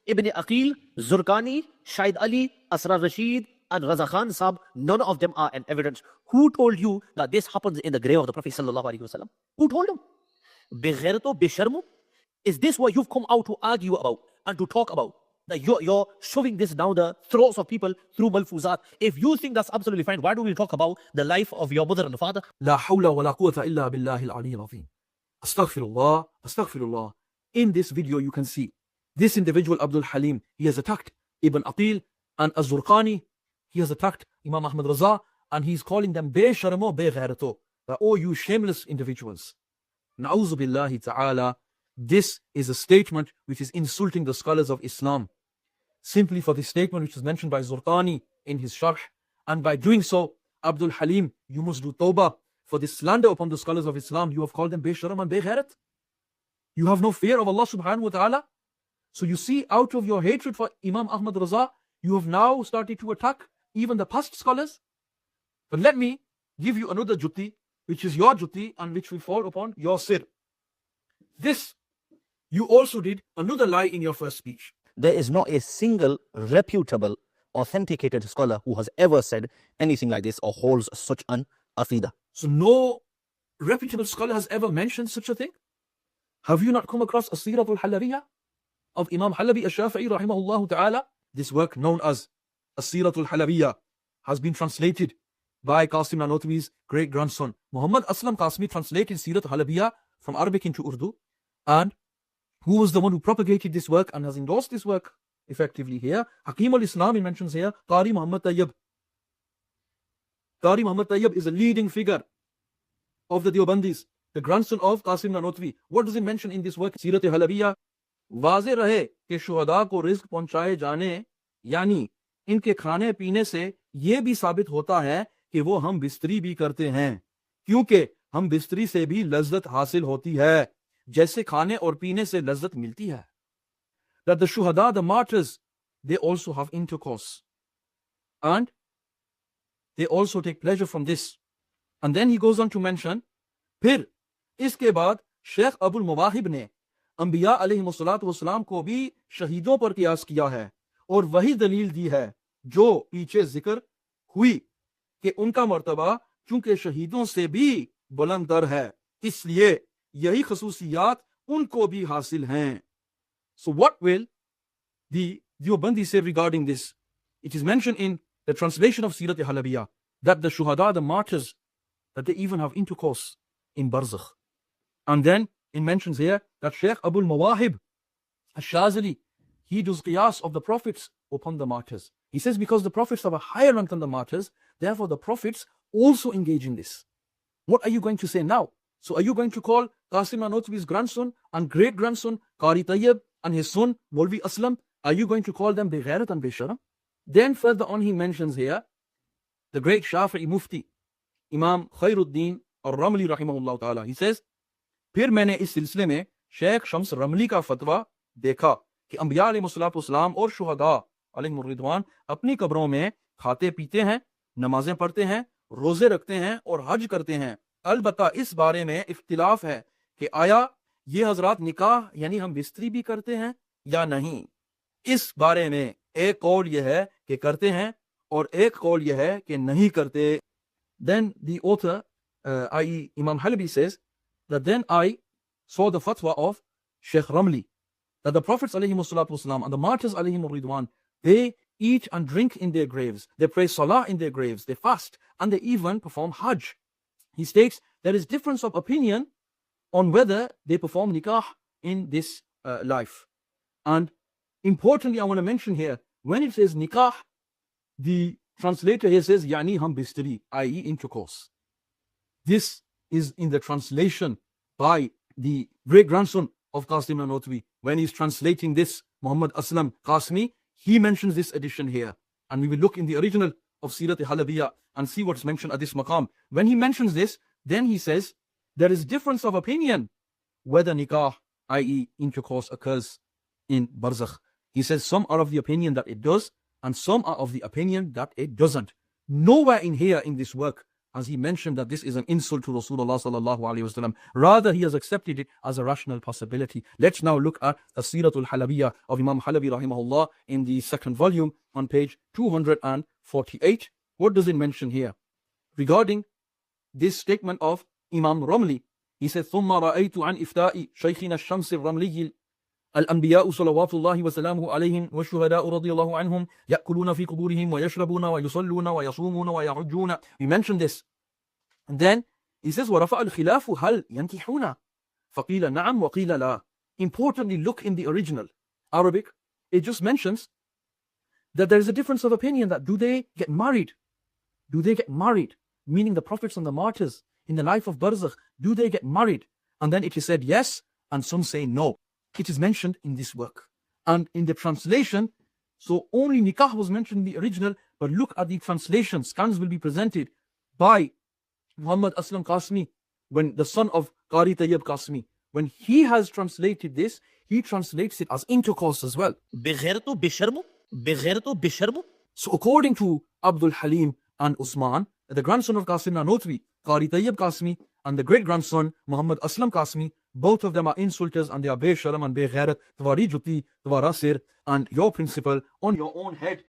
Ibn Aqil, Zurkani, Shahid Ali, Asrar Rashid, and Raza Khan Sahab, none of them are an evidence. Who told you that this happens in the grave of the Prophet sallallahu alaihi wasallam? Who told him? Beghairto, besharmu? Is this what you've come out to argue about and to talk about? That you're shoving this down the throats of people through malfuzat. If you think that's absolutely fine, why do we talk about the life of your mother and father? La hawla wa la quwwata illa billahi al-ali al-azim. Astaghfirullah, astaghfirullah. In this video you can see this individual Abdul Haleem, he has attacked Ibn Aqil and Az-Zurqani. He has attacked Imam Ahmad Raza, and he's calling them be-sharmo, be-ghairato. That, oh, you shameless individuals. Na'udhu billahi ta'ala. This is a statement which is insulting the scholars of Islam. Simply for this statement which is mentioned by Zurqani in his sharh, and by doing so, Abdul Haleem, you must do tawbah for this slander upon the scholars of Islam. You have called them be-sharam and be-ghairat. You have no fear of Allah subhanahu wa ta'ala. So you see, out of your hatred for Imam Ahmad Raza, you have now started to attack even the past scholars. But let me give you another jutti, which is your jutti and which will fall upon your sir. This, you also did another lie in your first speech. There is not a single reputable, authenticated scholar who has ever said anything like this or holds such an aqidah. So no reputable scholar has ever mentioned such a thing? Have you not come across As-Siratul Halawiyah of Imam Halabi Ash-Shafi'i rahimahullah ta'ala? This work known as As-Siratul Halawiyah has been translated by Qasim Nanotwi's great grandson. Muhammad Aslam Qasmi translated Sirat Halawiyah from Arabic into Urdu. And who was the one who propagated this work and has endorsed this work effectively here? Hakim al-Islam, he mentions here, Qari Muhammad Tayyib. Qari Muhammad Tayyib is a leading figure of the Deobandis, the grandson of Qasim Nanotwi. What does it mention in this work? Sirat Halawiyah. वाज़े रहे कि शुहदा को रिज़्क़ पहुंचाए जाने यानी इनके खाने पीने से ये भी साबित होता है कि वो हम बिस्तरी भी करते हैं, क्योंकि हम बिस्तरी से भी लज्जत हासिल होती है जैसे खाने और पीने से लज्जत मिलती है. That the shuhada, the martyrs, they also have intercourse and they also take pleasure from this. And then he goes on to mention, फिर इसके बाद शेख अबुल मुवाहिब ने अंबिया अलैहिमुस्सलातु वस्सलाम को भी शहीदों पर कियास किया है और वही दलील दी है जो पीछे जिक्र हुई कि उनका मर्तबा चूंकि शहीदों से भी बुलंदतर है, इसलिए यही खसूसियात उनको भी हासिल हैं. So what will the Deobandi say regarding this? It is mentioned in the translation of Sirat Halawiyah that the shuhada, the martyrs, that they even have intercourse in barzakh. And then it mentions here that Sheikh Abul Mawahib Ash-Shazali, he does qiyas of the prophets upon the martyrs. He says because the prophets have a higher rank than the martyrs, therefore the prophets also engage in this. What are you going to say now? So are you going to call Qasim Nanotwi's grandson and great-grandson Qari Tayyib and his son Molvi Aslam, are you going to call them Beghairat and Besharam? Then further on he mentions here the great Shafi'i Mufti, Imam Khairuddin al-Ramli rahimahullah ta'ala. He says, फिर मैंने इस सिलसिले में शेख शम्स रमली का फतवा देखा कि अंबिया अलैहिस्सलाम और शुहदा अलैहिमुर्रिदवान अपनी कब्रों में खाते पीते हैं, नमाजें पढ़ते हैं, रोजे रखते हैं और हज करते हैं. अलबत्ता इस बारे में इख्तिलाफ है कि आया ये हजरात निकाह यानी हम बिस्तरी भी करते हैं या नहीं. इस बारे में एक कौल यह है कि करते हैं और एक कौल यह है कि नहीं करते. Then the author, i.e. Imam Halabi, says that then I saw the fatwa of Sheikh Ramli that the Prophets ﷺ and the Martyrs ﷺ, they eat and drink in their graves, they pray salah in their graves, they fast, and they even perform hajj. He states there is difference of opinion on whether they perform nikah in this life. And importantly, I want to mention here, when it says nikah, the translator here says yani ham bistari, i.e. intercourse. This is in the translation by the great-grandson of Qasim Nanotwi. When he's translating this, Muhammad Aslam Qasmi, he mentions this addition here. And we will look in the original of Sirat Halawiyah and see what's mentioned at this maqam. When he mentions this, then he says, there is difference of opinion whether nikah, i.e. intercourse, occurs in barzakh. He says some are of the opinion that it does, and some are of the opinion that it doesn't. Nowhere in here in this work has he mentioned that this is an insult to Rasulullah sallallahu alaihi wasallam. Rather, he has accepted it as a rational possibility. Let's now look at the Siratul Halabiyah of Imam Halabi rahimahullah in the second volume on page 248. What does it mention here? Regarding this statement of Imam Ramli, he said, ثُمَّ رَأَيْتُ عَنْ إِفْتَاءِ شَيْخِنَا الشَّمْسِ الرَّمْلِيِّ الأنبياء صلوات الله وسلامه عليهم والشهداء رضي الله عنهم يأكلون في قبورهم ويشربون ويصلون ويصومون ويحجون. We mentioned this. And then he says ورفع الخلاف هل ينكحون فقيل نعم وقيل لا. Importantly, look in the original Arabic. It just mentions that there is a difference of opinion that do they get married? Do they get married? Meaning the prophets and the martyrs in the life of Barzakh, do they get married? And then it is said yes, and some say no. It is mentioned in this work. And in the translation, so only nikah was mentioned in the original, but look at the translation. Scans will be presented by Muhammad Aslam Qasmi, when the son of Qari Tayyib Qasmi. When he has translated this, he translates it as intercourse as well. So according to Abdul, Haleem and Usman, the grandson of Qasim Nanotwi, Qari Tayyib Qasmi, and the great-grandson Muhammad Aslam Qasmi, both of them are insulters and they are Be Sharam and Be Ghairat, Tawari Juti, Tawarasir, and your principle on your own head